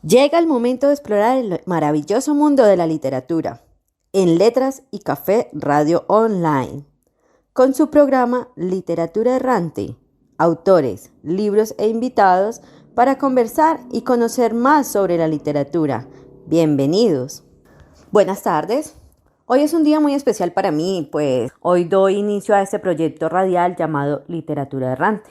Llega el momento de explorar el maravilloso mundo de la literatura en Letras y Café Radio Online, con su programa Literatura Errante, autores, libros e invitados para conversar y conocer más sobre la literatura. Bienvenidos. Buenas tardes. Hoy es un día muy especial para mí, pues hoy doy inicio a este proyecto radial llamado Literatura Errante.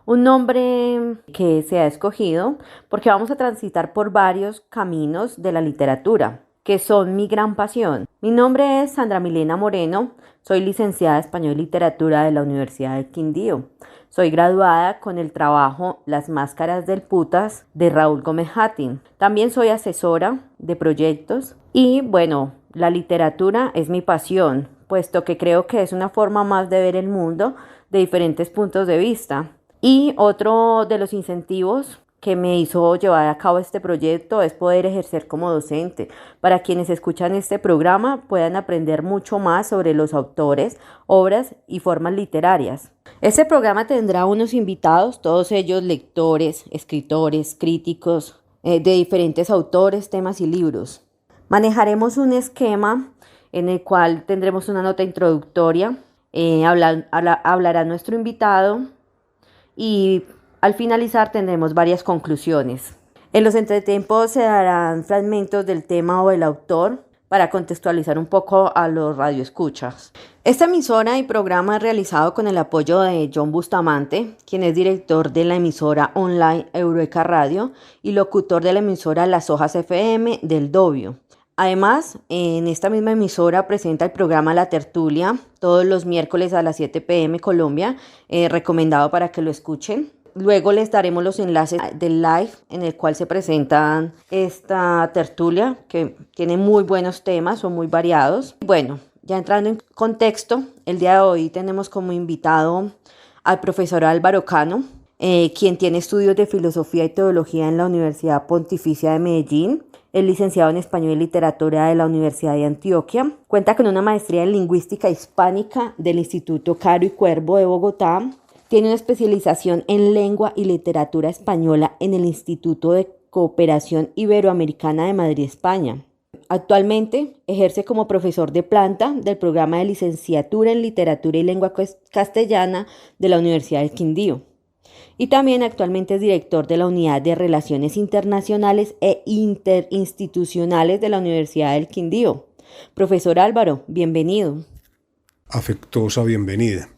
Un nombre que se ha escogido porque vamos a transitar por varios caminos de la literatura, que son mi gran pasión. Mi nombre es Sandra Milena Moreno, soy licenciada en Español y Literatura de la Universidad del Quindío. Soy graduada con el trabajo Las Máscaras del Putas de Raúl Gómez Hattin. También soy asesora de proyectos y bueno, la literatura es mi pasión, puesto que creo que es una forma más de ver el mundo de diferentes puntos de vista. Y otro de los incentivos que me hizo llevar a cabo este proyecto es poder ejercer como docente. Para quienes escuchan este programa puedan aprender mucho más sobre los autores, obras y formas literarias. Este programa tendrá unos invitados, todos ellos lectores, escritores, críticos de diferentes autores, temas y libros. Manejaremos un esquema en el cual tendremos una nota introductoria, hablará nuestro invitado y al finalizar tendremos varias conclusiones. En los entretiempos se darán fragmentos del tema o del autor para contextualizar un poco a los radioescuchas. Esta emisora y programa es realizado con el apoyo de John Bustamante, quien es director de la emisora online Eureka Radio y locutor de la emisora Las Hojas FM del Dobio. Además, en esta misma emisora presenta el programa La Tertulia todos los miércoles a las 7 p.m. Colombia, recomendado para que lo escuchen. Luego les daremos los enlaces del live en el cual se presentan esta tertulia, que tiene muy buenos temas, son muy variados. Bueno, ya entrando en contexto, el día de hoy tenemos como invitado al profesor Álvaro Cano, quien tiene estudios de Filosofía y Teología en la Universidad Pontificia de Medellín. Es licenciado en Español y Literatura de la Universidad de Antioquia. Cuenta con una maestría en Lingüística Hispánica del Instituto Caro y Cuervo de Bogotá. Tiene una especialización en Lengua y Literatura Española en el Instituto de Cooperación Iberoamericana de Madrid, España. Actualmente ejerce como profesor de planta del programa de Licenciatura en Literatura y Lengua Castellana de la Universidad del Quindío. Y también actualmente es director de la Unidad de Relaciones Internacionales e Interinstitucionales de la Universidad del Quindío. Profesor Álvaro, bienvenido. Afectuosa bienvenida.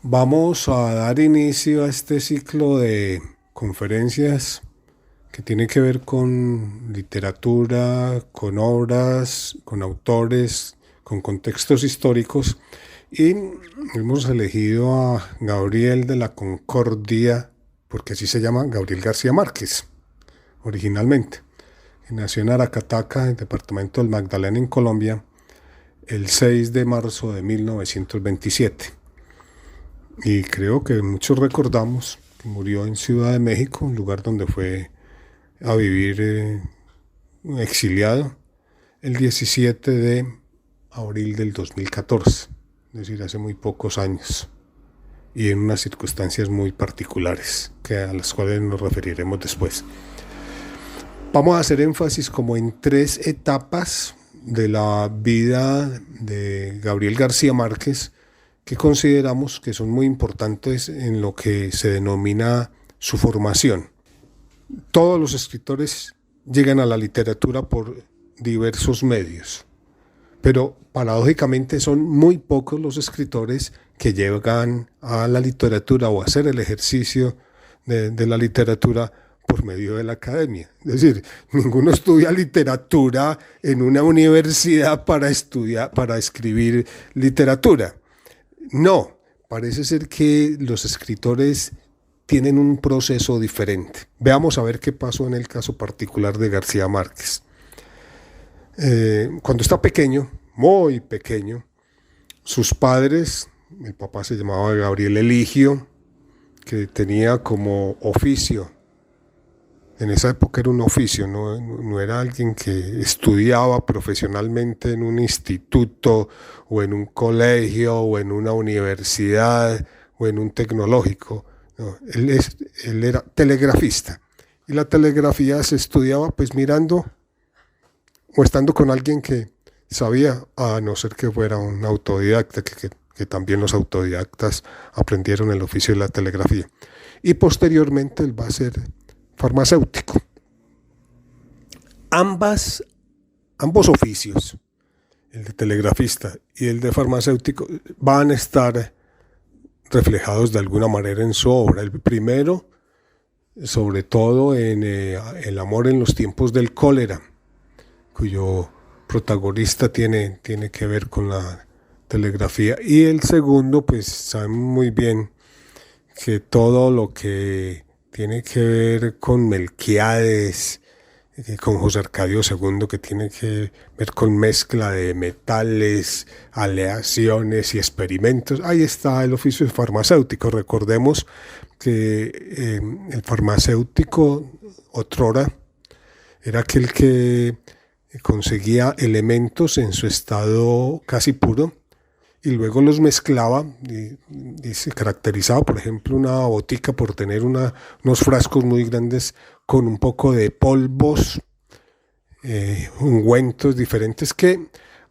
Vamos a dar inicio a este ciclo de conferencias que tiene que ver con literatura, con obras, con autores, con contextos históricos. Y hemos elegido a Gabriel de la Concordia, porque así se llama Gabriel García Márquez, originalmente, que nació en Aracataca, en el departamento del Magdalena, en Colombia, el 6 de marzo de 1927. Y creo que muchos recordamos que murió en Ciudad de México, un lugar donde fue a vivir exiliado, el 17 de abril del 2014. Es decir, hace muy pocos años y en unas circunstancias muy particulares a las cuales nos referiremos después. Vamos a hacer énfasis como en 3 etapas de la vida de Gabriel García Márquez que consideramos que son muy importantes en lo que se denomina su formación. Todos los escritores llegan a la literatura por diversos medios, pero paradójicamente son muy pocos los escritores que llegan a la literatura o a hacer el ejercicio de la literatura por medio de la academia. Es decir, ninguno estudia literatura en una universidad para escribir literatura. No, parece ser que los escritores tienen un proceso diferente. Veamos a ver qué pasó en el caso particular de García Márquez. Cuando está pequeño, muy pequeño, sus padres, el papá se llamaba Gabriel Eligio, que tenía como oficio, en esa época era un oficio, no era alguien que estudiaba profesionalmente en un instituto o en un colegio o en una universidad o en un tecnológico. No, él era telegrafista Y la telegrafía se estudiaba pues mirando o estando con alguien que sabía, a no ser que fuera un autodidacta, que también los autodidactas aprendieron el oficio de la telegrafía. Y posteriormente él va a ser farmacéutico. Ambos oficios, el de telegrafista y el de farmacéutico, van a estar reflejados de alguna manera en su obra. El primero, sobre todo en El amor en los tiempos del cólera, cuyo protagonista tiene que ver con la telegrafía. Y el segundo, pues saben muy bien que todo lo que tiene que ver con Melquíades, con José Arcadio II, que tiene que ver con mezcla de metales, aleaciones y experimentos. Ahí está el oficio farmacéutico. Recordemos que el farmacéutico otrora era aquel que conseguía elementos en su estado casi puro y luego los mezclaba y se caracterizaba, por ejemplo, una botica por tener unos frascos muy grandes con un poco de polvos, ungüentos diferentes que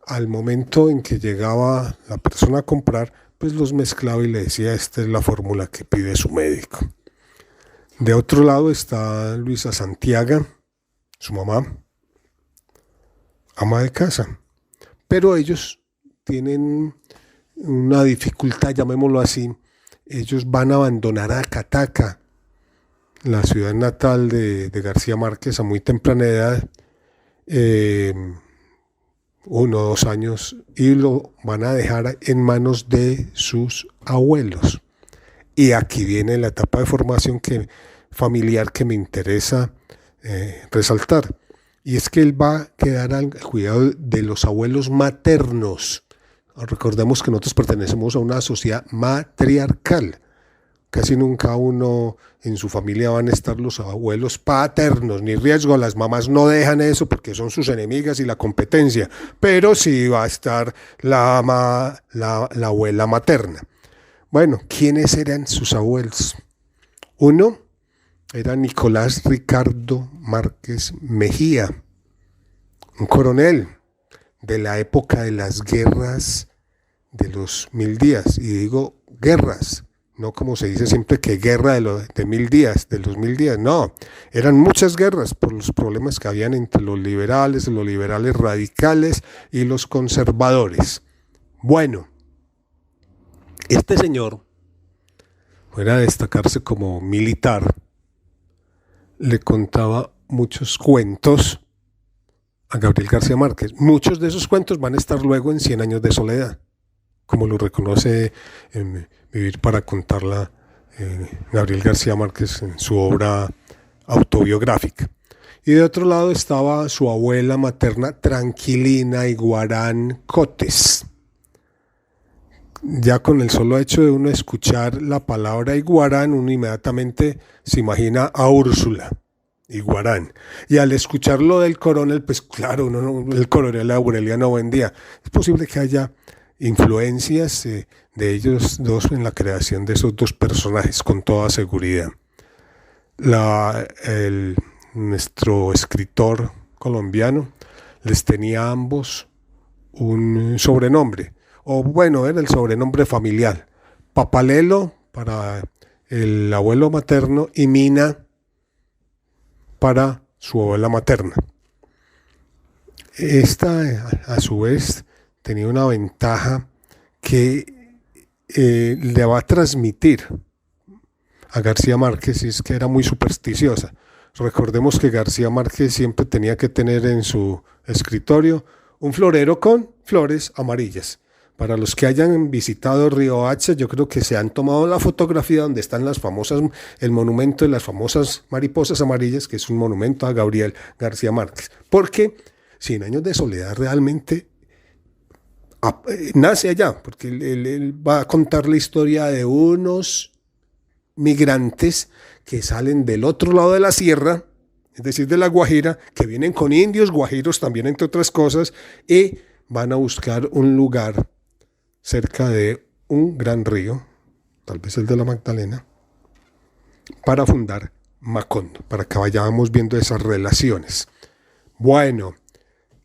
al momento en que llegaba la persona a comprar, pues los mezclaba y le decía: esta es la fórmula que pide su médico. De otro lado está Luisa Santiago, su mamá, ama de casa, pero ellos tienen una dificultad, llamémoslo así. Ellos van a abandonar a Cataca, la ciudad natal de García Márquez, a muy temprana edad, 1 o 2 años, y lo van a dejar en manos de sus abuelos. Y aquí viene la etapa de formación familiar que me interesa resaltar. Y es que él va a quedar al cuidado de los abuelos maternos. Recordemos que nosotros pertenecemos a una sociedad matriarcal. Casi nunca uno en su familia van a estar los abuelos paternos, ni riesgo, las mamás no dejan eso porque son sus enemigas y la competencia, pero sí va a estar la abuela materna. Bueno, ¿quiénes eran sus abuelos? Uno era Nicolás Ricardo Márquez Mejía, un coronel de la época de las guerras de los 1000 días. Y digo guerras, no como se dice siempre que guerra de 1000 días, de los 1000 días. No, eran muchas guerras por los problemas que habían entre los liberales radicales y los conservadores. Bueno, este señor, fuera de destacarse como militar, le contaba muchos cuentos a Gabriel García Márquez. Muchos de esos cuentos van a estar luego en 100 años de soledad, como lo reconoce en Vivir para contarla Gabriel García Márquez en su obra autobiográfica. Y de otro lado estaba su abuela materna, Tranquilina Iguarán Cotes. Ya con el solo hecho de uno escuchar la palabra Iguarán, uno inmediatamente se imagina a Úrsula Iguarán. Y al escuchar lo del coronel, pues claro, el coronel Aureliano Buendía. Es posible que haya influencias de ellos dos en la creación de esos dos personajes, con toda seguridad. Nuestro escritor colombiano les tenía a ambos un sobrenombre, o bueno, era el sobrenombre familiar: Papalelo para el abuelo materno y Mina para su abuela materna. Esta, a su vez, tenía una ventaja que le va a transmitir a García Márquez, y es que era muy supersticiosa. Recordemos que García Márquez siempre tenía que tener en su escritorio un florero con flores amarillas. Para los que hayan visitado Riohacha, yo creo que se han tomado la fotografía donde están el monumento de las famosas mariposas amarillas, que es un monumento a Gabriel García Márquez. Porque 100 años de soledad realmente nace allá, porque él va a contar la historia de unos migrantes que salen del otro lado de la sierra, es decir, de la Guajira, que vienen con indios guajiros también, entre otras cosas, y van a buscar un lugar cerca de un gran río, tal vez el de la Magdalena, para fundar Macondo, para que vayamos viendo esas relaciones. Bueno,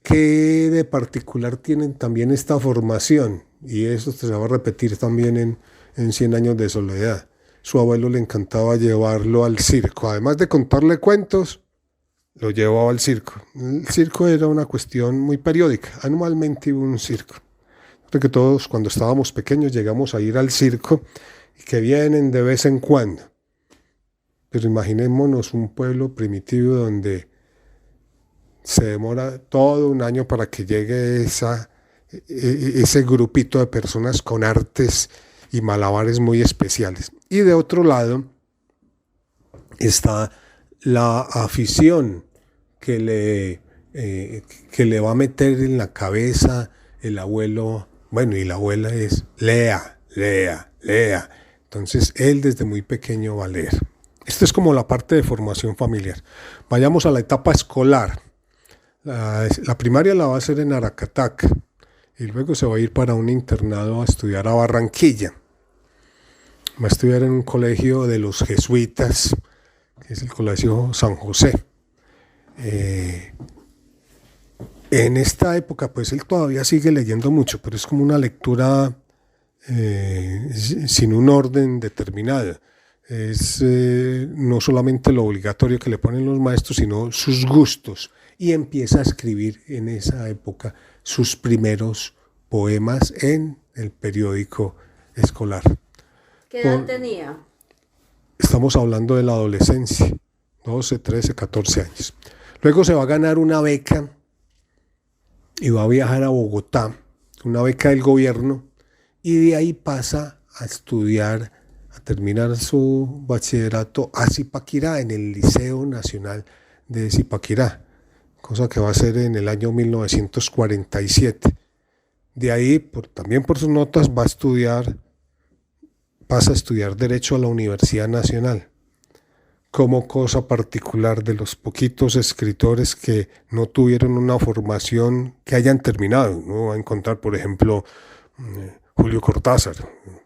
¿qué de particular tienen también esta formación? Y eso se va a repetir también en 100 años de soledad. Su abuelo le encantaba llevarlo al circo. Además de contarle cuentos, lo llevaba al circo. El circo era una cuestión muy periódica. Anualmente hubo un circo. Creo que todos cuando estábamos pequeños llegamos a ir al circo y que vienen de vez en cuando. Pero imaginémonos un pueblo primitivo donde se demora todo un año para que llegue ese grupito de personas con artes y malabares muy especiales. Y de otro lado está la afición que le va a meter en la cabeza el abuelo. Bueno, y la abuela es lea, lea, lea. Entonces él desde muy pequeño va a leer. Esto es como la parte de formación familiar. Vayamos a la etapa escolar. La primaria la va a hacer en Aracataca y luego se va a ir para un internado a estudiar a Barranquilla. Va a estudiar en un colegio de los jesuitas, que es el Colegio San José. En esta época, pues él todavía sigue leyendo mucho, pero es como una lectura sin un orden determinado. Es no solamente lo obligatorio que le ponen los maestros, sino sus gustos. Y empieza a escribir en esa época sus primeros poemas en el periódico escolar. ¿Qué edad tenía? Estamos hablando de la adolescencia, 12, 13, 14 años. Luego se va a ganar una beca y va a viajar a Bogotá, una beca del gobierno, y de ahí pasa a estudiar, a terminar su bachillerato a Zipaquirá, en el Liceo Nacional de Zipaquirá, cosa que va a ser en el año 1947. De ahí, también por sus notas, pasa a estudiar Derecho a la Universidad Nacional. Como cosa particular de los poquitos escritores que no tuvieron una formación que hayan terminado. No va a encontrar, por ejemplo, Julio Cortázar,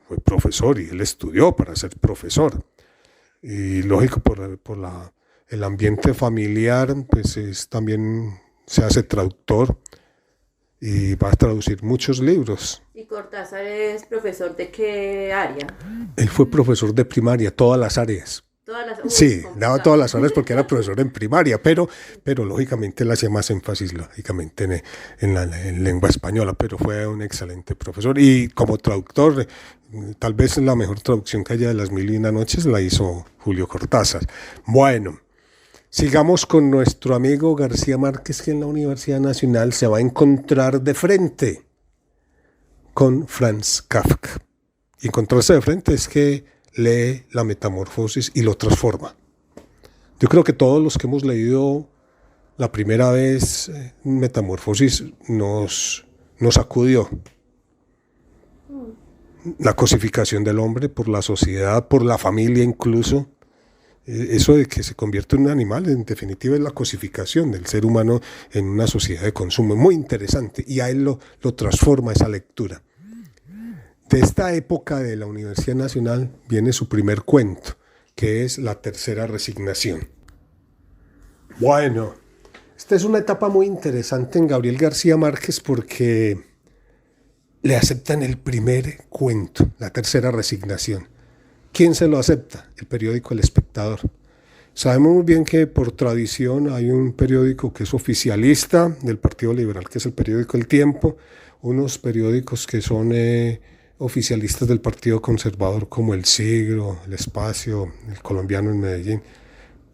fue profesor y él estudió para ser profesor. Y lógico, por el ambiente familiar, pues también se hace traductor y va a traducir muchos libros. ¿Y Cortázar es profesor de qué área? Él fue profesor de primaria, todas las áreas. Sí, daba todas las áreas porque era profesor en primaria, pero lógicamente él hacía más énfasis lógicamente en lengua española, pero fue un excelente profesor. Y como traductor, tal vez la mejor traducción que haya de Las Mil y una Noches la hizo Julio Cortázar. Bueno, sigamos con nuestro amigo García Márquez, que en la Universidad Nacional se va a encontrar de frente con Franz Kafka. Y encontrarse de frente es que lee La Metamorfosis y lo transforma. Yo creo que todos los que hemos leído la primera vez Metamorfosis nos sacudió. La cosificación del hombre por la sociedad, por la familia incluso. Eso de que se convierte en un animal, en definitiva, es la cosificación del ser humano en una sociedad de consumo. Muy interesante. Y a él lo transforma esa lectura. De esta época de la Universidad Nacional viene su primer cuento, que es La Tercera Resignación. Bueno, esta es una etapa muy interesante en Gabriel García Márquez porque le aceptan el primer cuento, La Tercera Resignación. ¿Quién se lo acepta? El periódico El Espectador. Sabemos muy bien que por tradición hay un periódico que es oficialista del Partido Liberal, que es el periódico El Tiempo, unos periódicos que son oficialistas del Partido Conservador como El Siglo, El Espacio, El Colombiano en Medellín.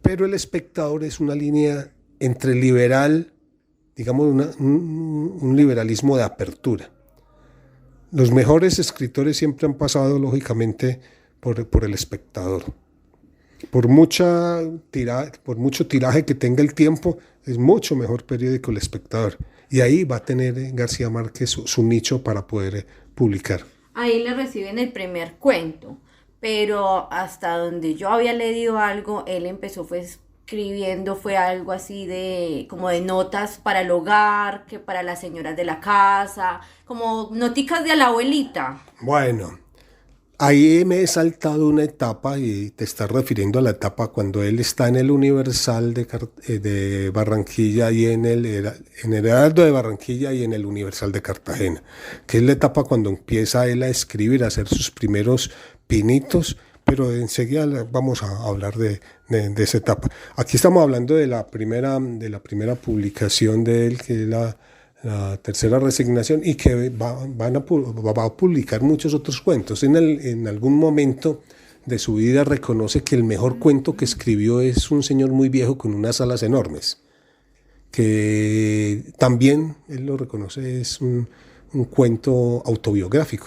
Pero El Espectador es una línea entre liberal, digamos un liberalismo de apertura. Los mejores escritores siempre han pasado lógicamente por El Espectador. Por mucho tiraje que tenga El Tiempo, es mucho mejor periódico El Espectador. Y ahí va a tener García Márquez su nicho para poder publicar. Ahí le reciben el primer cuento, pero hasta donde yo había leído algo, él empezó escribiendo, fue algo así como de notas para el hogar, que para las señoras de la casa, como noticas de la abuelita. Bueno, ahí me he saltado una etapa y te estás refiriendo a la etapa cuando él está en el Universal de Barranquilla y en el Heraldo de Barranquilla y en el Universal de Cartagena, que es la etapa cuando empieza él a escribir, a hacer sus primeros pinitos, pero enseguida vamos a hablar de esa etapa. Aquí estamos hablando de la primera publicación de él, que es la tercera resignación, y que va a publicar muchos otros cuentos. En algún momento de su vida reconoce que el mejor cuento que escribió es un señor muy viejo con unas alas enormes, que también, él lo reconoce, es un cuento autobiográfico.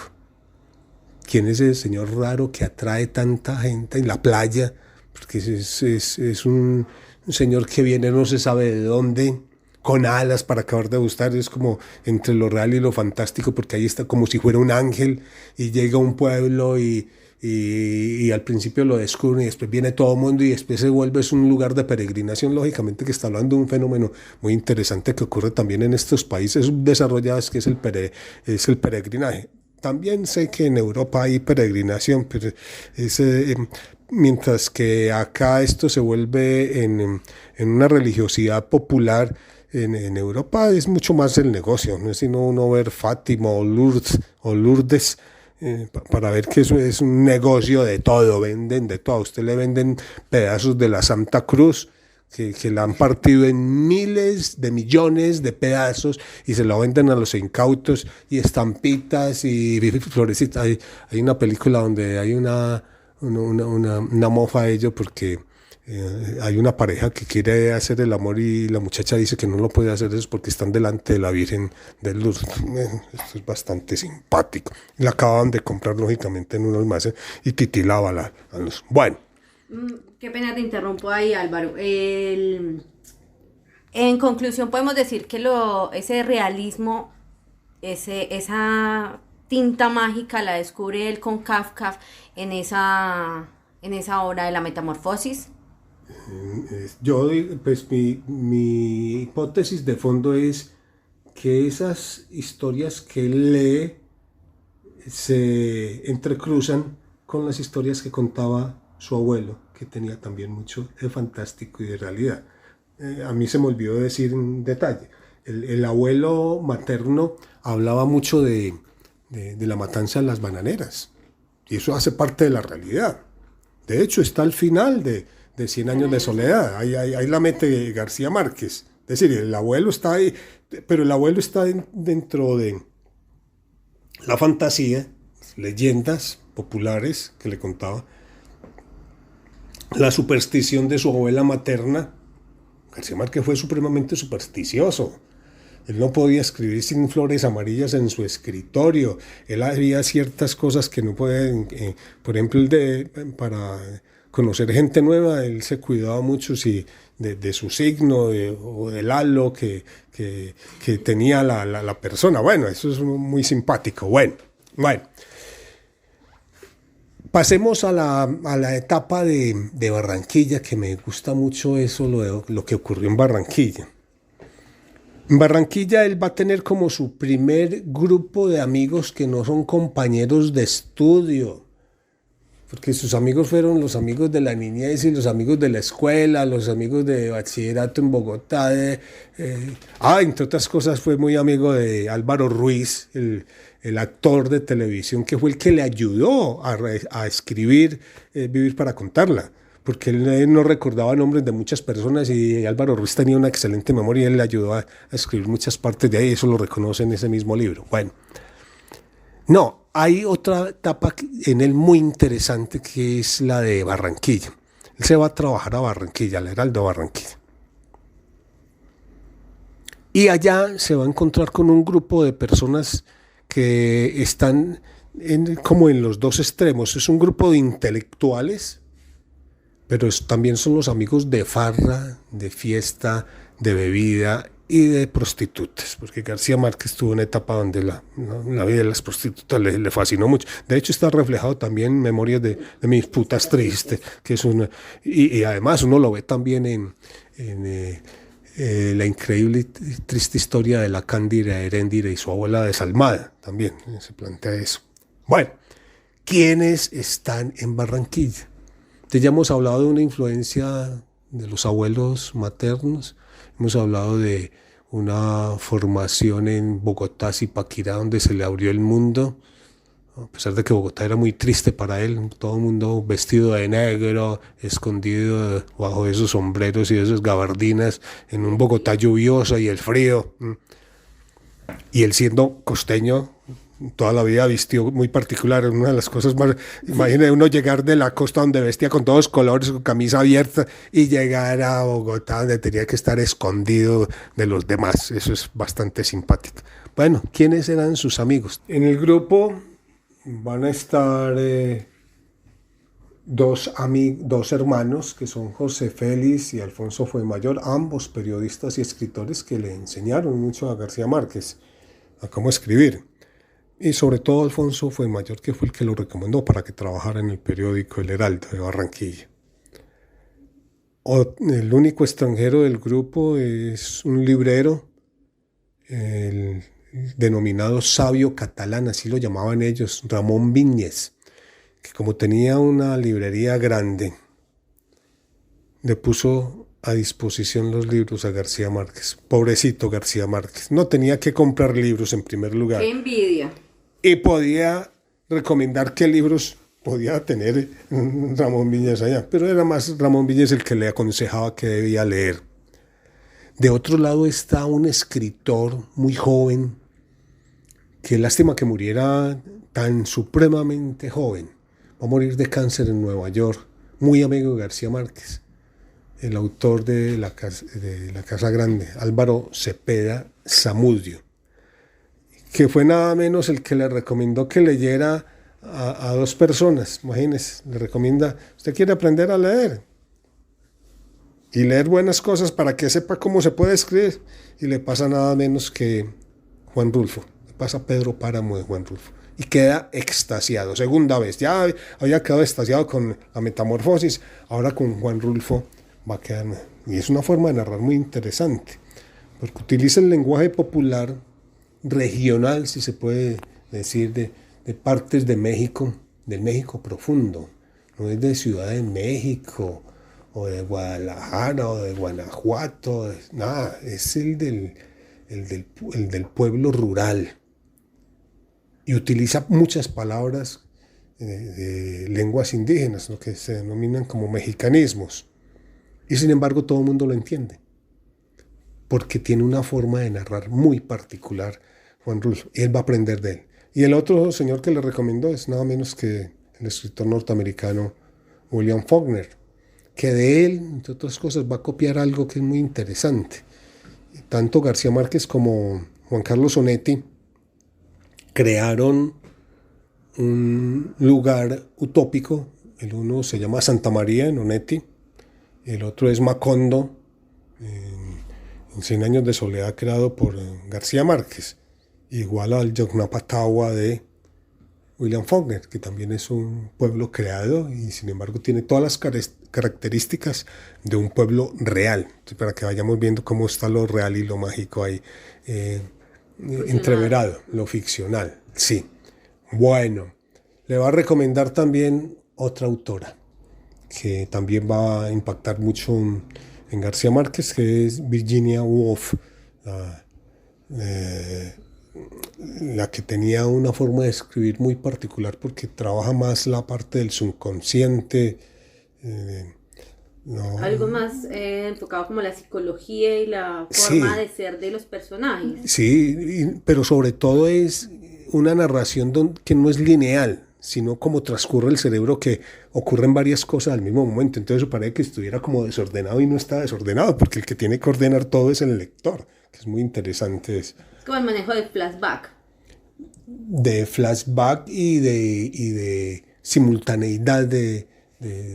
¿Quién es ese señor raro que atrae tanta gente en la playa? Porque es un señor que viene no se sabe de dónde, con alas para acabar de gustar, es como entre lo real y lo fantástico, porque ahí está como si fuera un ángel y llega a un pueblo y al principio lo descubren y después viene todo el mundo y después se vuelve es un lugar de peregrinación, lógicamente, que está hablando de un fenómeno muy interesante que ocurre también en estos países desarrollados, que es el peregrinaje. También sé que en Europa hay peregrinación, pero mientras que acá esto se vuelve en una religiosidad popular. En Europa es mucho más el negocio, no es sino uno ver Fátima o Lourdes para ver que eso es un negocio de todo, venden de todo. A usted le venden pedazos de la Santa Cruz que la han partido en miles de millones de pedazos y se lo venden a los incautos, y estampitas y florecitas. Hay una película donde hay una mofa de ello, porque hay una pareja que quiere hacer el amor y la muchacha dice que no lo puede hacer eso porque están delante de la Virgen de Lourdes. Esto es bastante simpático. La acaban de comprar lógicamente en un almacén y titilaba a los... Bueno. Qué pena te interrumpo ahí, Álvaro. En conclusión podemos decir que ese realismo, esa tinta mágica la descubre él con Kafka en esa obra de la Metamorfosis. Yo, pues mi hipótesis de fondo es que esas historias que él lee se entrecruzan con las historias que contaba su abuelo, que tenía también mucho de fantástico y de realidad. A mí se me olvidó decir un detalle. El abuelo materno hablaba mucho de la matanza de las bananeras, y eso hace parte de la realidad. De hecho, está al final de 100 años de soledad. Ahí la mete García Márquez. Es decir, el abuelo está ahí, pero el abuelo está dentro de la fantasía, leyendas populares que le contaba, la superstición de su abuela materna. García Márquez fue supremamente supersticioso. Él no podía escribir sin flores amarillas en su escritorio. Él había ciertas cosas que no pueden, por ejemplo, para conocer gente nueva, él se cuidaba mucho de su signo o del halo que tenía la persona. Bueno, eso es muy simpático. Bueno. Pasemos a la etapa de Barranquilla, que me gusta mucho eso, lo que ocurrió en Barranquilla. En Barranquilla él va a tener como su primer grupo de amigos que no son compañeros de estudio, porque sus amigos fueron los amigos de la niñez y los amigos de la escuela, los amigos de bachillerato en Bogotá. Entre otras cosas fue muy amigo de Álvaro Ruiz, el actor de televisión, que fue el que le ayudó a escribir Vivir para contarla, porque él no recordaba nombres de muchas personas y Álvaro Ruiz tenía una excelente memoria y él le ayudó a escribir muchas partes de ahí, eso lo reconoce en ese mismo libro. Bueno, no, hay otra etapa en él muy interesante, que es la de Barranquilla. Él se va a trabajar a Barranquilla, al Heraldo de Barranquilla. Y allá se va a encontrar con un grupo de personas que están como en los dos extremos. Es un grupo de intelectuales, pero también son los amigos de farra, de fiesta, de bebida y de prostitutas, porque García Márquez tuvo una etapa donde la vida de las prostitutas le fascinó mucho. De hecho, está reflejado también en Memorias de mis putas tristes, que es una, y además uno lo ve también en la increíble y triste historia de la Cándida Heréndira y su abuela desalmada, también se plantea eso. Bueno, ¿quiénes están en Barranquilla? Entonces ya hemos hablado de una influencia de los abuelos maternos, hemos hablado de una formación en Bogotá, Zipaquirá, donde se le abrió el mundo, a pesar de que Bogotá era muy triste para él, todo el mundo vestido de negro, escondido bajo esos sombreros y esas gabardinas, en un Bogotá lluvioso y el frío. Y él siendo costeño, toda la vida vistió muy particular, una de las cosas más, imagínate uno llegar de la costa donde vestía con todos colores, con camisa abierta, y llegar a Bogotá donde tenía que estar escondido de los demás. Eso es bastante simpático. Bueno, ¿quiénes eran sus amigos? En el grupo van a estar dos hermanos, que son José Félix y Alfonso Fuenmayor, ambos periodistas y escritores que le enseñaron mucho a García Márquez a cómo escribir. Y sobre todo Alfonso Fuenmayor, que fue el que lo recomendó para que trabajara en el periódico El Heraldo de Barranquilla. El único extranjero del grupo es un librero, el denominado sabio catalán, así lo llamaban ellos, Ramón Viñes, que como tenía una librería grande, le puso a disposición los libros a García Márquez. Pobrecito García Márquez, no tenía que comprar libros en primer lugar. ¡Qué envidia! Y podía recomendar qué libros podía tener Ramón Viñes allá, pero era más Ramón Viñes el que le aconsejaba que debía leer. De otro lado está un escritor muy joven, que lástima que muriera tan supremamente joven. Va a morir de cáncer en Nueva York, muy amigo de García Márquez, el autor de La Casa Grande, Álvaro Cepeda Zamudio, que fue nada menos el que le recomendó que leyera a dos personas. Imagínense, le recomienda, usted quiere aprender a leer y leer buenas cosas para que sepa cómo se puede escribir, y le pasa nada menos que Juan Rulfo, le pasa Pedro Páramo de Juan Rulfo, y queda extasiado, segunda vez, ya había quedado extasiado con La Metamorfosis, ahora con Juan Rulfo va a quedar, y es una forma de narrar muy interesante, porque utiliza el lenguaje popular, regional, si se puede decir, de partes de México, del México profundo, no es de Ciudad de México, o de Guadalajara, o de Guanajuato, nada, es el del pueblo rural, y utiliza muchas palabras de lenguas indígenas, lo que se denominan como mexicanismos, y sin embargo todo el mundo lo entiende, porque tiene una forma de narrar muy particular Juan Rulfo, y él va a aprender de él. Y el otro señor que le recomendó es nada menos que el escritor norteamericano William Faulkner, que de él, entre otras cosas, va a copiar algo que es muy interesante. Tanto García Márquez como Juan Carlos Onetti crearon un lugar utópico. El uno se llama Santa María en Onetti, el otro es Macondo, en 100 años de soledad, creado por García Márquez, igual al Yoknapatawá de William Faulkner, que también es un pueblo creado y sin embargo tiene todas las características de un pueblo real. Entonces, para que vayamos viendo cómo está lo real y lo mágico ahí entreverado, lo ficcional. Sí. Bueno, le va a recomendar también otra autora que también va a impactar mucho en García Márquez, que es Virginia Woolf, la que tenía una forma de escribir muy particular porque trabaja más la parte del subconsciente. Algo más enfocado como la psicología y la forma de ser de los personajes. Sí, pero sobre todo es una narración que no es lineal, sino como transcurre el cerebro, que ocurren varias cosas al mismo momento. Entonces parece que estuviera como desordenado y no está desordenado, porque el que tiene que ordenar todo es el lector, que es muy interesante eso. Es como el manejo de flashback. De flashback y de simultaneidad de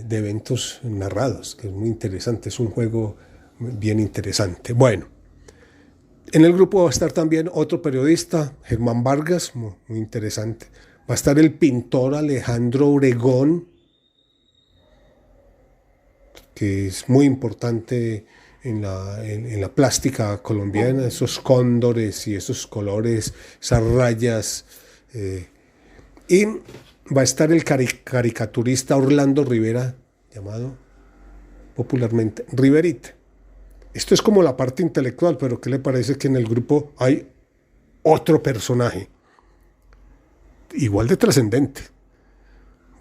eventos narrados, que es muy interesante, es un juego bien interesante. Bueno, en el grupo va a estar también otro periodista, Germán Vargas, muy interesante. Va a estar el pintor Alejandro Obregón, que es muy importante en la plástica colombiana, esos cóndores y esos colores, esas rayas. Y va a estar el caricaturista Orlando Rivera, llamado popularmente Riverita. Esto es como la parte intelectual, pero ¿qué le parece que en el grupo hay otro personaje igual de trascendente?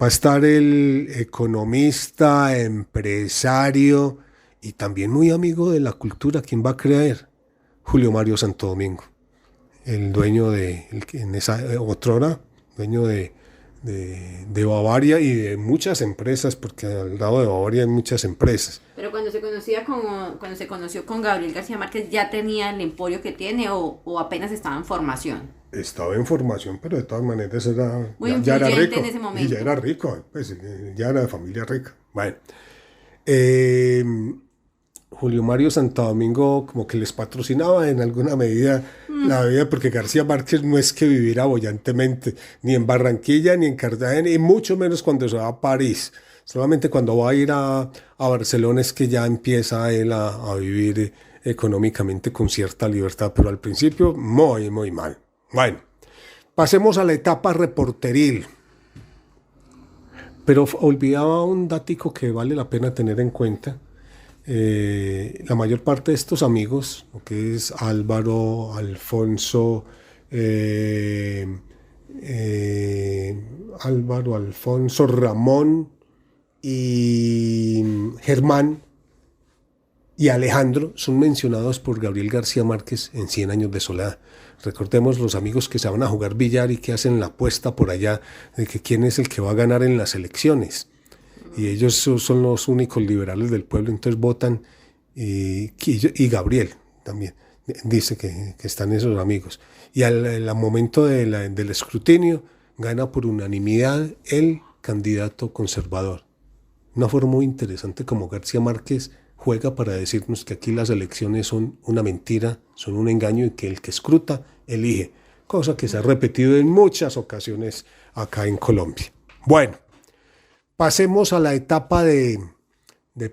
Va a estar el economista, empresario y también muy amigo de la cultura. ¿Quién va a creer? Julio Mario Santo Domingo, el dueño en esa otrora, dueño de Bavaria y de muchas empresas, porque al lado de Bavaria hay muchas empresas. Pero cuando se conoció con Gabriel García Márquez, ¿ya tenía el emporio que tiene o apenas estaba en formación? Estaba en formación, pero de todas maneras ya era rico. En ese momento. Y ya era rico, pues, ya era de familia rica. Bueno, Julio Mario Santo Domingo como que les patrocinaba en alguna medida la vida, porque García Márquez no es que viviera bollantemente, ni en Barranquilla, ni en Cartagena, y mucho menos cuando se va a París. Solamente cuando va a ir a Barcelona es que ya empieza él a vivir económicamente con cierta libertad, pero al principio muy, muy mal. Bueno, pasemos a la etapa reporteril. Pero olvidaba un datico que vale la pena tener en cuenta. La mayor parte de estos amigos, lo que es Álvaro, Alfonso, Ramón y Germán y Alejandro, son mencionados por Gabriel García Márquez en 100 años de soledad. Recordemos los amigos que se van a jugar billar y que hacen la apuesta por allá de que quién es el que va a ganar en las elecciones. Y ellos son los únicos liberales del pueblo, entonces votan, y Gabriel también dice que están esos amigos. Y al momento del escrutinio gana por unanimidad el candidato conservador. Una forma muy interesante como García Márquez juega para decirnos que aquí las elecciones son una mentira, son un engaño y que el que escruta elige, cosa que se ha repetido en muchas ocasiones acá en Colombia. Bueno, pasemos a la etapa de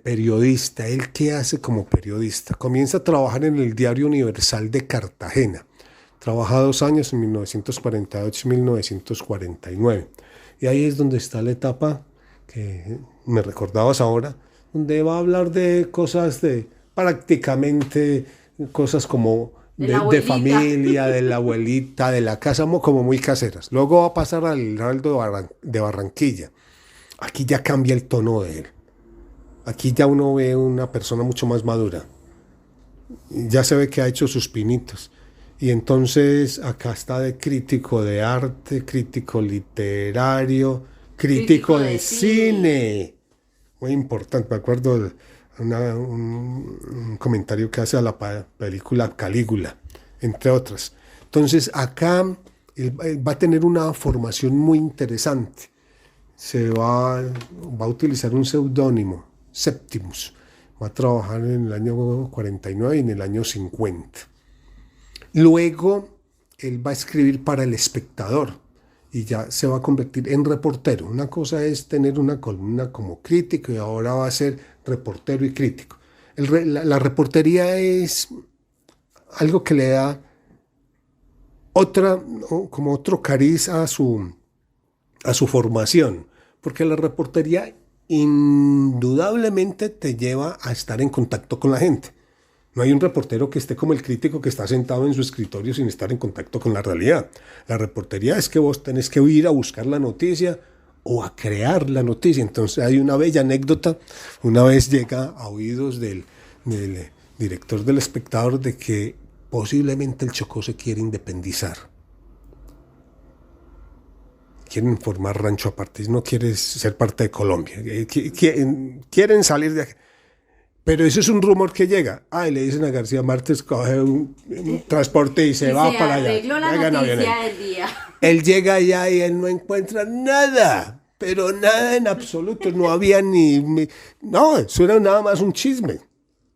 periodista. ¿Él qué hace como periodista? Comienza a trabajar en el Diario Universal de Cartagena. Trabaja 2 años, en 1948 y 1949. Y ahí es donde está la etapa que me recordabas ahora, donde va a hablar de cosas prácticamente cosas como de familia, de la abuelita, de la casa, como muy caseras. Luego va a pasar al Heraldo de Barranquilla. Aquí ya cambia el tono de él. Aquí ya uno ve una persona mucho más madura. Ya se ve que ha hecho sus pinitos. Y entonces acá está de crítico de arte, crítico literario, crítico de cine. Muy importante, me acuerdo de un comentario que hace a la película Calígula, entre otras. Entonces acá él va a tener una formación muy interesante. Va a utilizar un seudónimo, Septimus. Va a trabajar en el año 49 y en el año 50. Luego él va a escribir para El Espectador y ya se va a convertir en reportero. Una cosa es tener una columna como crítico y ahora va a ser reportero y crítico. La reportería es algo que le da como otro cariz a su formación, porque la reportería indudablemente te lleva a estar en contacto con la gente. No hay un reportero que esté como el crítico que está sentado en su escritorio sin estar en contacto con la realidad. La reportería es que vos tenés que ir a buscar la noticia o a crear la noticia. Entonces hay una bella anécdota. Una vez llega a oídos del director del Espectador de que posiblemente el Chocó se quiere independizar. Quieren formar rancho aparte, no quieren ser parte de Colombia. Quieren salir de aquí. Pero eso es un rumor que llega. Y le dicen a García Márquez, coge un transporte y se va para allá. La noticia del día. Él llega allá y él no encuentra nada, pero nada en absoluto. No había no, eso era nada más un chisme.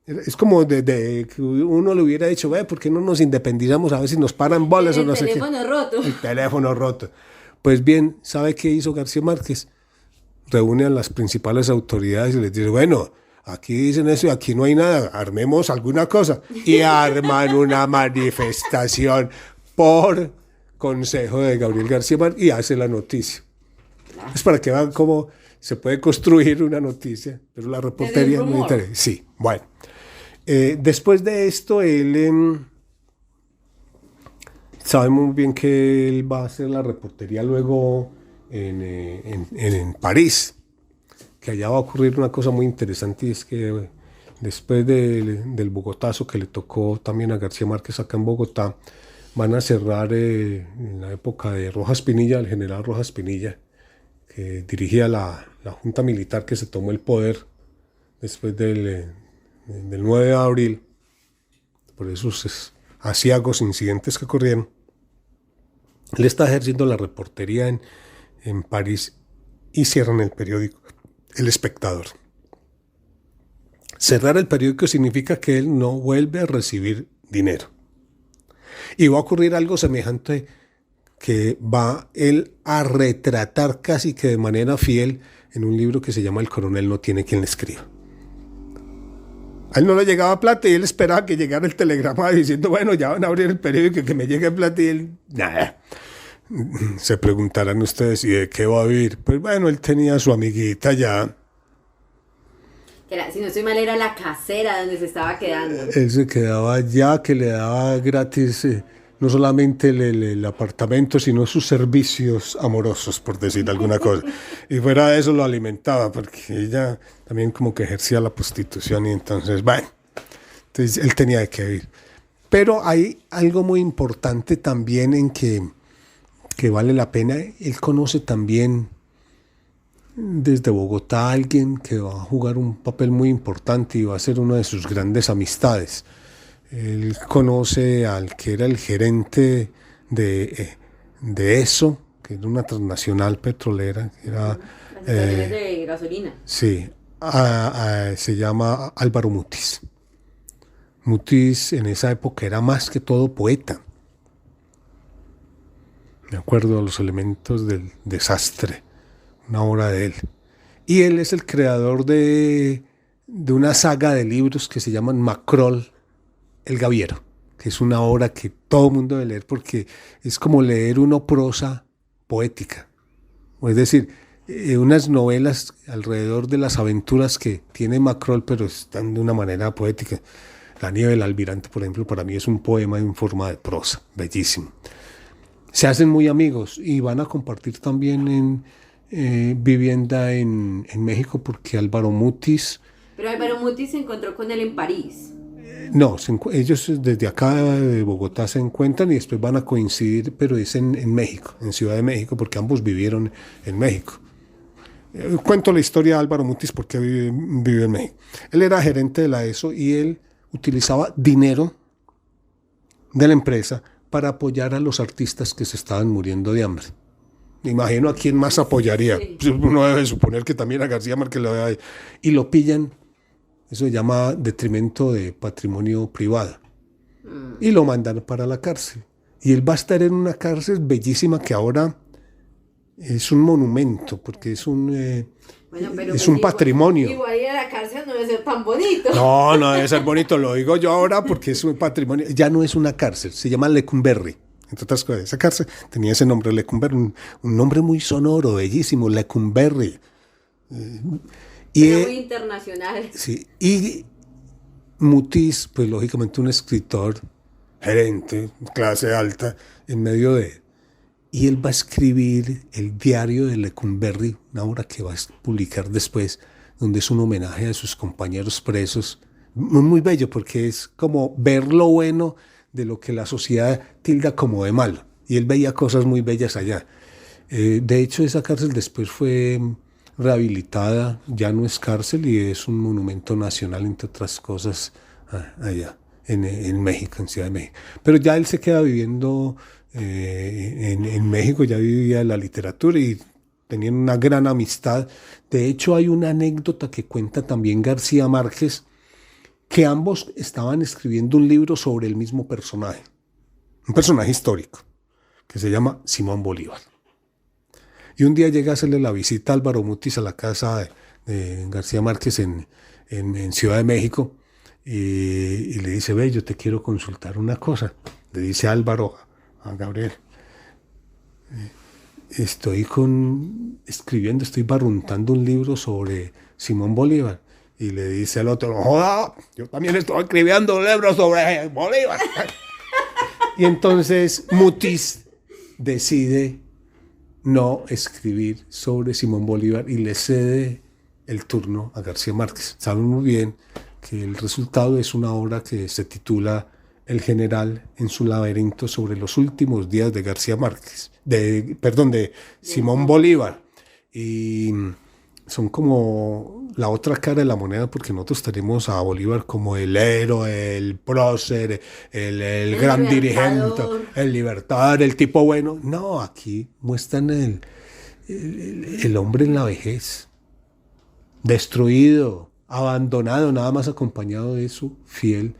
Es como de que uno le hubiera dicho, ¿por qué no nos independizamos? A ver si nos paran bolas o no sé qué. El teléfono roto. El teléfono roto. Pues bien, ¿sabe qué hizo García Márquez? Reúne a las principales autoridades y les dice, bueno, aquí dicen eso y aquí no hay nada, armemos alguna cosa. Y arman una manifestación por consejo de Gabriel García Márquez y hace la noticia. Claro. Es para que vean cómo se puede construir una noticia, pero la reportería es muy interesante. Sí, bueno. Después de esto, él sabe muy bien que él va a hacer la reportería luego en París, que allá va a ocurrir una cosa muy interesante, y es que después del Bogotazo que le tocó también a García Márquez acá en Bogotá, van a cerrar en la época de Rojas Pinilla, el general Rojas Pinilla, que dirigía la junta militar que se tomó el poder después del 9 de abril, por esos aciagos incidentes que ocurrieron. Él está ejerciendo la reportería en París y cierran el periódico El Espectador. Cerrar el periódico significa que él no vuelve a recibir dinero. Y va a ocurrir algo semejante, que va él a retratar casi que de manera fiel en un libro que se llama El coronel no tiene quien le escriba. A él no le llegaba plata y él esperaba que llegara el telegrama diciendo, bueno, ya van a abrir el periódico y que me llegue plata, y él, nada. Se preguntarán ustedes, ¿y de qué va a vivir? Pues bueno, él tenía a su amiguita ya. Si no estoy mal, era la casera donde se estaba quedando. Él se quedaba allá, que le daba gratis no solamente el apartamento, sino sus servicios amorosos, por decir alguna cosa. Y fuera de eso lo alimentaba, porque ella también como que ejercía la prostitución, y entonces, bueno, entonces él tenía que vivir. Pero hay algo muy importante también en que vale la pena. Él conoce también desde Bogotá a alguien que va a jugar un papel muy importante y va a ser una de sus grandes amistades. Él conoce al que era el gerente de ESO, que era una transnacional petrolera, que era de gasolina. Sí, se llama Álvaro Mutis. Mutis en esa época era más que todo poeta. Me acuerdo de Los elementos del desastre, una obra de él. Y él es el creador de una saga de libros que se llaman Macrol, el Gaviero, que es una obra que todo el mundo debe leer, porque es como leer una prosa poética. Es decir, unas novelas alrededor de las aventuras que tiene Macrol, pero están de una manera poética. La nieve del almirante, por ejemplo, para mí es un poema en forma de prosa, bellísimo. Se hacen muy amigos y van a compartir también vivienda en México, porque Álvaro Mutis... Pero Álvaro Mutis se encontró con él en París. No, ellos desde acá de Bogotá se encuentran y después van a coincidir, pero es en México, en Ciudad de México, porque ambos vivieron en México. Cuento la historia de Álvaro Mutis porque vive en México. Él era gerente de la ESO y él utilizaba dinero de la empresa para apoyar a los artistas que se estaban muriendo de hambre. Me imagino a quién más apoyaría. Sí. Uno debe suponer que también a García Márquez lo había. Y lo pillan. Eso se llama detrimento de patrimonio privado. Y lo mandan para la cárcel. Y él va a estar en una cárcel bellísima que ahora es un monumento, porque es un patrimonio. Igual ir a la cárcel no debe ser tan bonito. No debe ser bonito, lo digo yo ahora porque es un patrimonio. Ya no es una cárcel, se llama Lecumberri. Entre otras cosas, esa cárcel tenía ese nombre, Lecumberri, un nombre muy sonoro, bellísimo, Lecumberri. Muy internacional. Sí, y Mutis, pues lógicamente un escritor, gerente, clase alta, en medio de... Y él va a escribir el diario de Lecumberri, una obra que va a publicar después, donde es un homenaje a sus compañeros presos. Muy, muy bello, porque es como ver lo bueno de lo que la sociedad tilda como de malo. Y él veía cosas muy bellas allá. De hecho, esa cárcel después fue rehabilitada, ya no es cárcel y es un monumento nacional, entre otras cosas, allá en México, en Ciudad de México. Pero ya él se queda viviendo en México, ya vivía la literatura y tenían una gran amistad. De hecho, hay una anécdota que cuenta también García Márquez, que ambos estaban escribiendo un libro sobre el mismo personaje, un personaje histórico, que se llama Simón Bolívar. Y un día llega a hacerle la visita a Álvaro Mutis a la casa de García Márquez en Ciudad de México, y le dice, ve, yo te quiero consultar una cosa. Le dice Álvaro a Gabriel, estoy barruntando un libro sobre Simón Bolívar. Y le dice al otro, no joda, yo también estoy escribiendo un libro sobre Bolívar. Y entonces Mutis decide no escribir sobre Simón Bolívar y le cede el turno a García Márquez. Saben muy bien que el resultado es una obra que se titula El general en su laberinto, sobre los últimos días de García Márquez, de Simón Bolívar. Y son como la otra cara de la moneda, porque nosotros tenemos a Bolívar como el héroe, el prócer, el gran dirigente, el libertador, el tipo bueno. No, aquí muestran el hombre en la vejez, destruido, abandonado, nada más acompañado de su fiel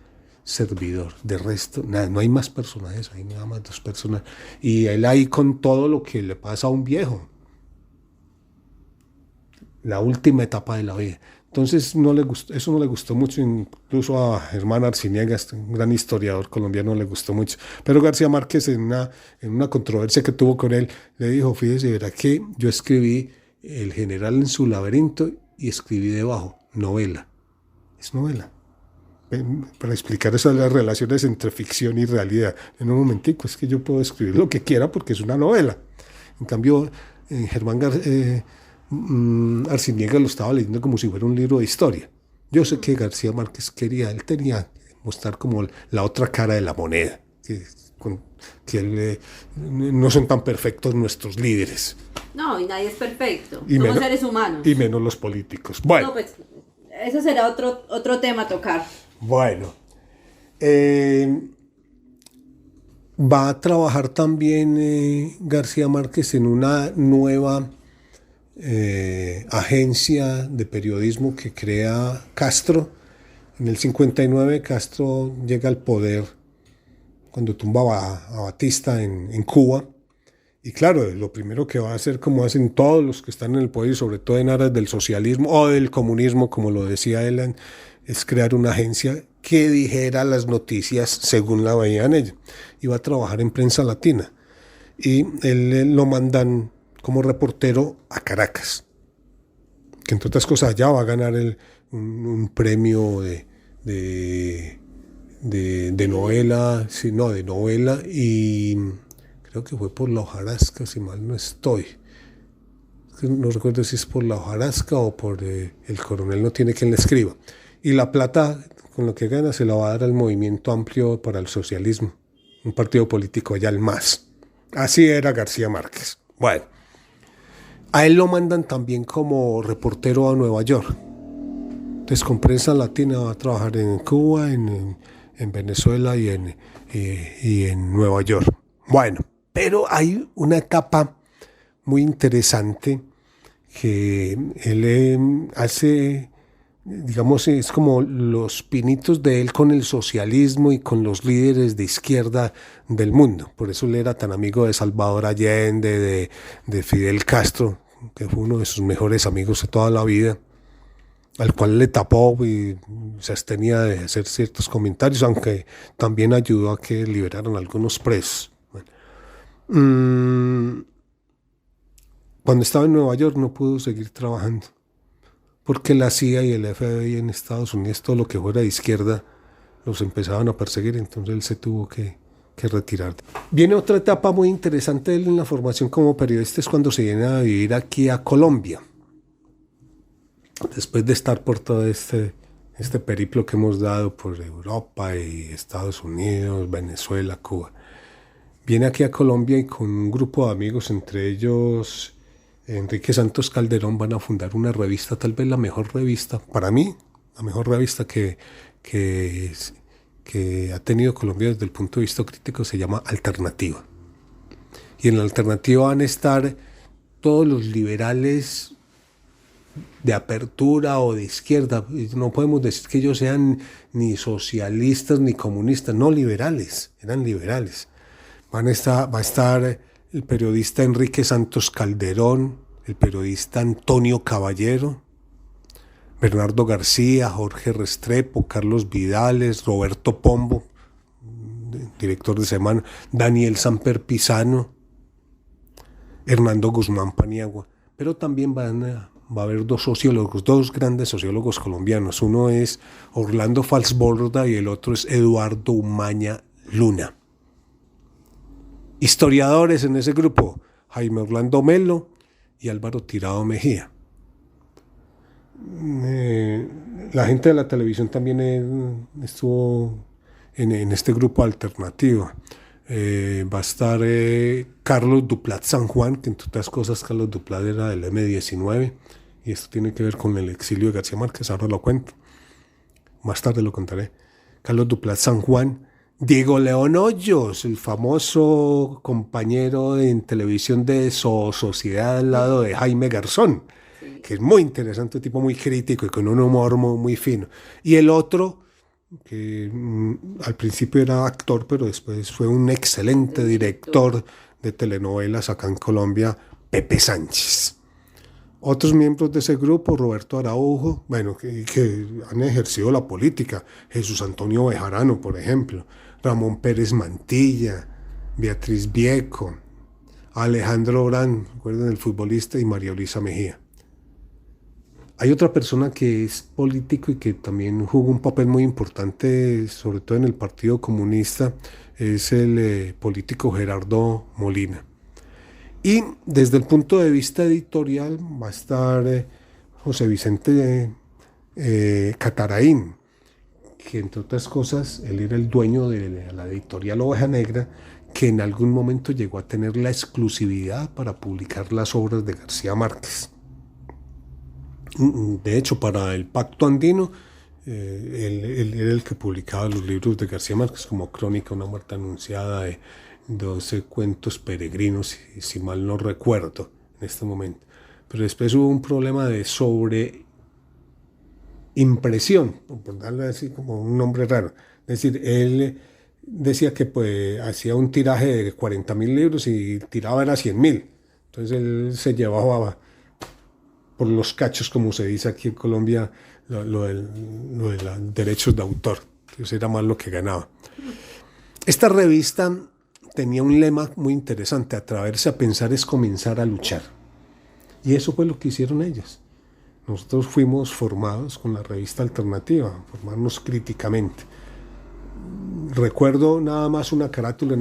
servidor. De resto, nada, no hay más personajes, hay nada más 2 personas. Y él ahí con todo lo que le pasa a un viejo. La última etapa de la vida. Entonces eso no le gustó mucho, incluso a Germán Arciniega, un gran historiador colombiano, le gustó mucho. Pero García Márquez, en una controversia que tuvo con él, le dijo, fíjese, verá que yo escribí El general en su laberinto y escribí debajo, novela. Es novela. Para explicar eso de las relaciones entre ficción y realidad. En un momentico, es que yo puedo escribir lo que quiera porque es una novela. En cambio, Germán Arciniega lo estaba leyendo como si fuera un libro de historia. Yo sé que García Márquez él tenía que mostrar como la otra cara de la moneda, que no son tan perfectos nuestros líderes. No, y nadie es perfecto, somos seres humanos. Y menos los políticos. Bueno. No, pues, eso será otro tema a tocar. Bueno. Va a trabajar también García Márquez en una nueva agencia de periodismo que crea Castro. En el 59 Castro llega al poder cuando tumba a Batista en Cuba. Y claro, lo primero que va a hacer, como hacen todos los que están en el poder, y sobre todo en aras del socialismo o del comunismo, como lo decía él, es crear una agencia que dijera las noticias según la veían ellos. Iba a trabajar en Prensa Latina. Y él lo mandan como reportero a Caracas, que entre otras cosas allá va a ganar un premio de novela, sí, no, de novela, y creo que fue por La hojarasca, si mal no estoy. No recuerdo si es por La hojarasca o por El coronel no tiene quien le escriba. Y la plata con lo que gana se la va a dar al Movimiento Amplio para el Socialismo, un partido político allá, el MAS. Así era García Márquez. Bueno, a él lo mandan también como reportero a Nueva York. Entonces con Prensa Latina va a trabajar en Cuba, en Venezuela y en Nueva York. Bueno, pero hay una etapa muy interesante que él hace, digamos, es como los pinitos de él con el socialismo y con los líderes de izquierda del mundo. Por eso él era tan amigo de Salvador Allende, de Fidel Castro, que fue uno de sus mejores amigos de toda la vida, al cual le tapó y se abstenía de hacer ciertos comentarios, aunque también ayudó a que liberaran algunos presos. Bueno. Cuando estaba en Nueva York no pudo seguir trabajando, porque la CIA y el FBI en Estados Unidos, todo lo que fuera de izquierda, los empezaban a perseguir, entonces él se tuvo que retirar. Viene otra etapa muy interesante de él en la formación como periodista, es cuando se viene a vivir aquí a Colombia. Después de estar por todo este periplo que hemos dado por Europa y Estados Unidos, Venezuela, Cuba, viene aquí a Colombia y con un grupo de amigos, entre ellos Enrique Santos Calderón, van a fundar una revista, tal vez la mejor revista, para mí, la mejor revista que ha tenido Colombia desde el punto de vista crítico, se llama Alternativa. Y en la Alternativa van a estar todos los liberales de apertura o de izquierda. No podemos decir que ellos sean ni socialistas ni comunistas, no, liberales, eran liberales. Va a estar el periodista Enrique Santos Calderón, el periodista Antonio Caballero, Bernardo García, Jorge Restrepo, Carlos Vidales, Roberto Pombo, director de Semana, Daniel Samper Pisano, Hernando Guzmán Paniagua, pero también va a haber dos grandes sociólogos colombianos. Uno es Orlando Falsborda y el otro es Eduardo Umaña Luna. Historiadores en ese grupo, Jaime Orlando Melo y Álvaro Tirado Mejía. La gente de la televisión también estuvo en este grupo alternativo. Va a estar Carlos Duplat San Juan, que entre otras cosas Carlos Duplat era del M19, y esto tiene que ver con el exilio de García Márquez, ahora lo cuento, más tarde lo contaré. Carlos Duplat San Juan, Diego León Hoyos, el famoso compañero en televisión de Sociedad al lado de Jaime Garzón, que es muy interesante, un tipo muy crítico y con un humor muy fino. Y el otro, que al principio era actor, pero después fue un excelente director de telenovelas acá en Colombia, Pepe Sánchez. Otros miembros de ese grupo, Roberto Araujo, bueno, que han ejercido la política, Jesús Antonio Bejarano, por ejemplo, Ramón Pérez Mantilla, Beatriz Vieco, Alejandro Orán, recuerden el futbolista, y María Luisa Mejía. Hay otra persona que es político y que también jugó un papel muy importante, sobre todo en el Partido Comunista, es el político Gerardo Molina. Y desde el punto de vista editorial va a estar José Vicente Cataraín, que entre otras cosas, él era el dueño de la editorial Oveja Negra, que en algún momento llegó a tener la exclusividad para publicar las obras de García Márquez. De hecho, para el Pacto Andino, él era el que publicaba los libros de García Márquez, como Crónica, una muerte anunciada, de 12 cuentos peregrinos, si mal no recuerdo en este momento. Pero después hubo un problema de sobreimpresión, por darle así como un nombre raro. Es decir, él decía que pues hacía un tiraje de 40.000 libros y tiraba era 100.000. Entonces él se llevaba por los cachos, como se dice aquí en Colombia, lo de los derechos de autor. Entonces era más lo que ganaba. Esta revista tenía un lema muy interesante: atreverse a pensar es comenzar a luchar. Y eso fue lo que hicieron ellas. Nosotros fuimos formados con la revista Alternativa, formarnos críticamente. Recuerdo nada más una carátula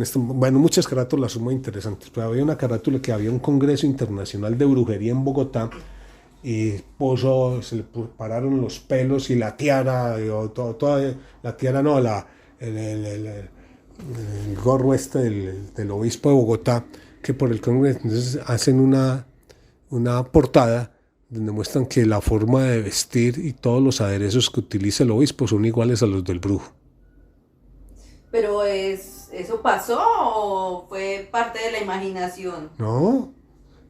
muchas carátulas son muy interesantes, pero había una carátula que había un congreso internacional de brujería en Bogotá, y se le pararon los pelos y la tiara, toda la tiara no, el gorro del obispo de Bogotá, que por el congreso. Entonces hacen una portada donde muestran que la forma de vestir y todos los aderezos que utiliza el obispo son iguales a los del brujo. ¿Pero eso pasó o fue parte de la imaginación? No,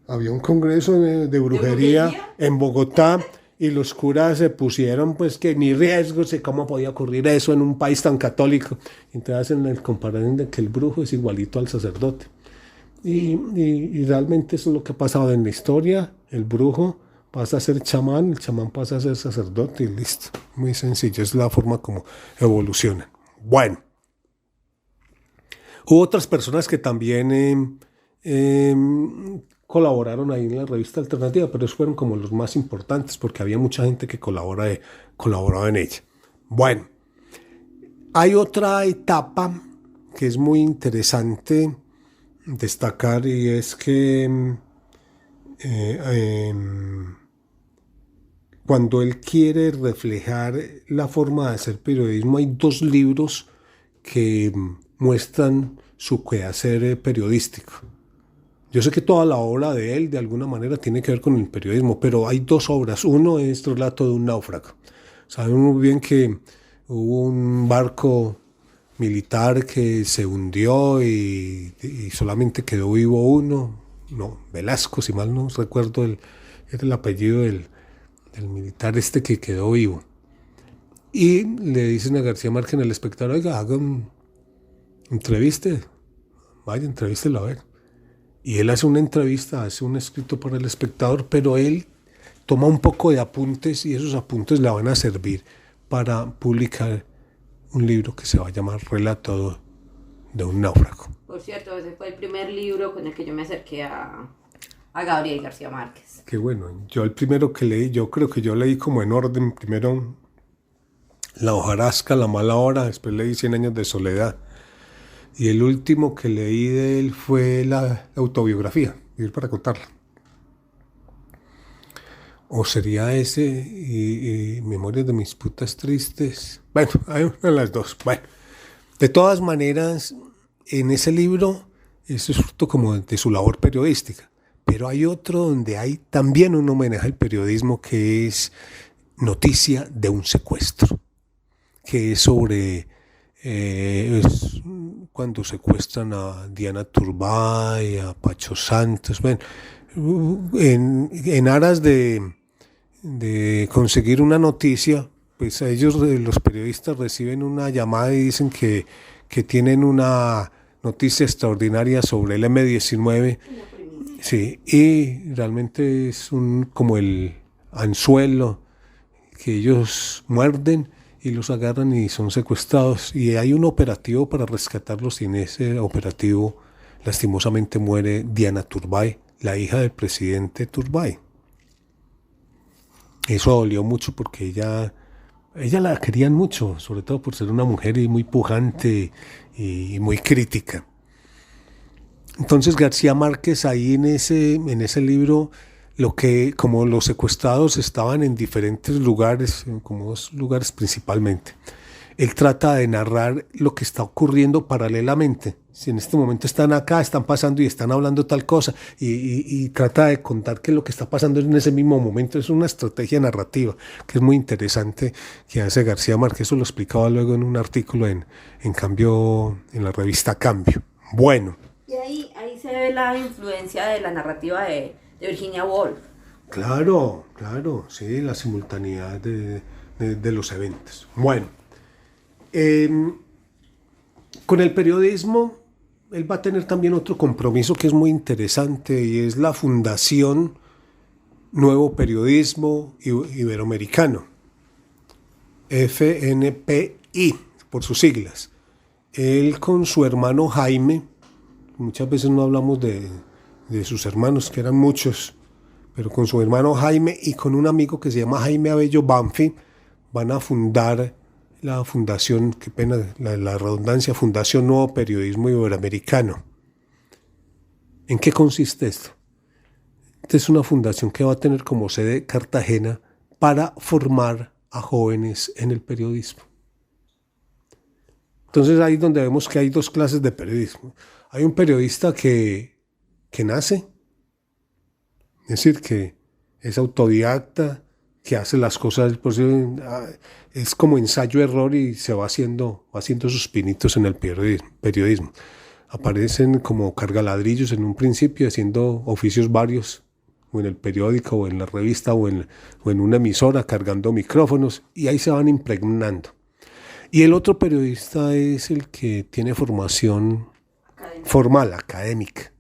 había un congreso de brujería en Bogotá y los curas se pusieron pues que ni riesgos de cómo podía ocurrir eso en un país tan católico. Entonces hacen el comparación de que el brujo es igualito al sacerdote. Y realmente eso es lo que ha pasado en la historia. El brujo pasa a ser chamán, el chamán pasa a ser sacerdote y listo. Muy sencillo, es la forma como evoluciona. Bueno, hubo otras personas que también colaboraron ahí en la revista Alternativa, pero esos fueron como los más importantes porque había mucha gente que colaboraba en ella. Bueno, hay otra etapa que es muy interesante destacar, y es que cuando él quiere reflejar la forma de hacer periodismo, hay dos libros que muestran su quehacer periodístico. Yo sé que toda la obra de él de alguna manera tiene que ver con el periodismo, pero hay dos obras. Uno es Relato de un náufrago. Sabemos muy bien que hubo un barco militar que se hundió y solamente quedó vivo uno. No, Velasco, si mal no recuerdo, era el apellido del militar que quedó vivo. Y le dicen a García Márquez en El Espectador: oiga, haga un entreviste, vaya, entrevístelo a ver. Y él hace una entrevista, hace un escrito para El Espectador, pero él toma un poco de apuntes y esos apuntes le van a servir para publicar un libro que se va a llamar Relato de un náufrago. Por cierto, ese fue el primer libro con el que yo me acerqué a a Gabriel García Márquez. Qué bueno. Yo el primero que leí, yo creo que yo leí como en orden. Primero La hojarasca, La mala hora, después leí 100 años de soledad. Y el último que leí de él fue la autobiografía, Vivir para contarla. O sería ese y Memorias de mis putas tristes. Bueno, hay una de las dos. Bueno, de todas maneras, en ese libro, eso es fruto como de su labor periodística. Pero hay otro donde hay también un homenaje al periodismo que es Noticia de un secuestro, que es sobre es cuando secuestran a Diana Turbay, a Pacho Santos, bueno, en aras de conseguir una noticia, pues a ellos, los periodistas, reciben una llamada y dicen que tienen una noticia extraordinaria sobre el M-19. Sí, y realmente es como el anzuelo que ellos muerden y los agarran y son secuestrados. Y hay un operativo para rescatarlos y en ese operativo lastimosamente muere Diana Turbay, la hija del presidente Turbay. Eso dolió mucho porque ella la querían mucho, sobre todo por ser una mujer muy pujante y muy crítica. Entonces García Márquez ahí en ese libro, como los secuestrados estaban en diferentes lugares, como 2 lugares principalmente, él trata de narrar lo que está ocurriendo paralelamente. Si en este momento están acá, están pasando y están hablando tal cosa, y trata de contar que lo que está pasando en ese mismo momento es una estrategia narrativa, que es muy interesante, que hace García Márquez. Eso lo explicaba luego en un artículo en Cambio, en la revista Cambio. Bueno. Y ahí se ve la influencia de la narrativa de Virginia Woolf. Claro, sí, la simultaneidad de los eventos. Bueno, con el periodismo, él va a tener también otro compromiso que es muy interesante y es la Fundación Nuevo Periodismo Iberoamericano, FNPI, por sus siglas. Él con su hermano Jaime, muchas veces no hablamos de sus hermanos, que eran muchos, pero con su hermano Jaime y con un amigo que se llama Jaime Abello Banfi, van a fundar la fundación, qué pena la redundancia, Fundación Nuevo Periodismo Iberoamericano. ¿En qué consiste esto? Esta es una fundación que va a tener como sede Cartagena para formar a jóvenes en el periodismo. Entonces ahí es donde vemos que hay 2 clases de periodismo. Hay un periodista que nace, es decir, que es autodidacta, que hace las cosas, pues, es como ensayo-error y se va haciendo sus pinitos en el periodismo. Aparecen como cargaladrillos en un principio, haciendo oficios varios, o en el periódico, o en la revista, o en una emisora, cargando micrófonos, y ahí se van impregnando. Y el otro periodista es el que tiene formación formal, académica.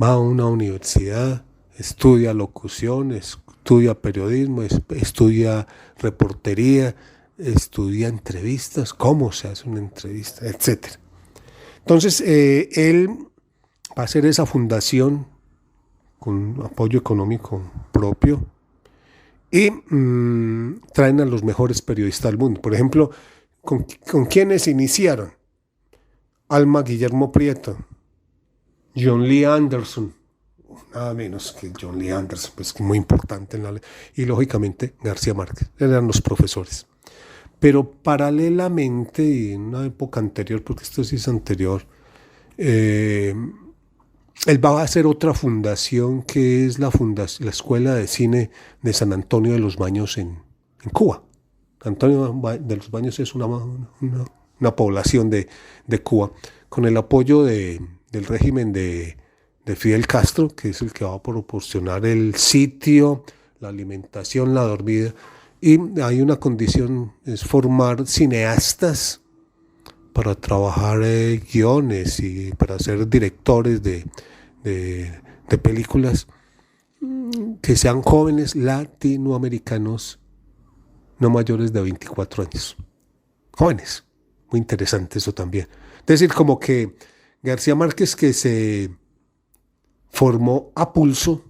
Va a una universidad, estudia locución, estudia periodismo, estudia reportería, estudia entrevistas, cómo se hace una entrevista, etc. Entonces, él va a hacer esa fundación con apoyo económico propio y traen a los mejores periodistas del mundo. Por ejemplo, ¿con quiénes iniciaron? Alma Guillermo Prieto, John Lee Anderson, nada menos que John Lee Anderson, pues muy importante y lógicamente García Márquez, eran los profesores. Pero paralelamente, en una época anterior, porque esto sí es anterior, él va a hacer otra fundación que es la Escuela de Cine de San Antonio de los Baños en Cuba. Antonio de los Baños es una población de Cuba, con el apoyo del régimen de Fidel Castro, que es el que va a proporcionar el sitio, la alimentación, la dormida, y hay una condición, es formar cineastas para trabajar guiones y para ser directores de películas que sean jóvenes latinoamericanos no mayores de 24 años. Jóvenes, muy interesante eso también. Es decir, como que García Márquez, que se formó a pulso,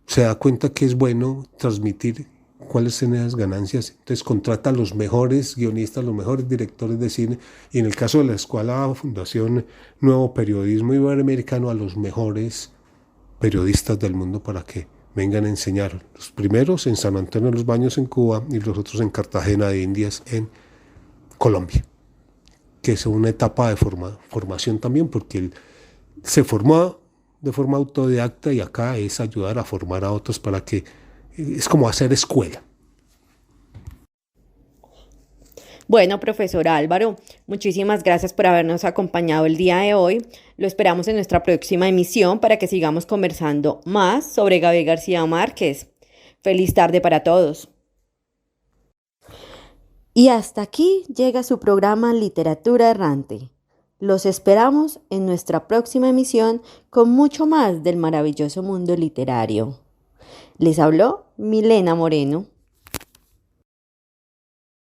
se da cuenta que es bueno transmitir cuáles son esas ganancias, entonces contrata a los mejores guionistas, los mejores directores de cine, y en el caso de la Escuela Fundación Nuevo Periodismo Iberoamericano, a los mejores periodistas del mundo para que vengan a enseñar. Los primeros en San Antonio de los Baños en Cuba y los otros en Cartagena de Indias en Colombia, que es una etapa de formación también, porque él se formó de forma autodidacta y acá es ayudar a formar a otros para que es como hacer escuela. Bueno, profesor Álvaro, muchísimas gracias por habernos acompañado el día de hoy. Lo esperamos en nuestra próxima emisión para que sigamos conversando más sobre Gabriel García Márquez. Feliz tarde para todos. Y hasta aquí llega su programa Literatura Errante. Los esperamos en nuestra próxima emisión con mucho más del maravilloso mundo literario. Les habló Milena Moreno.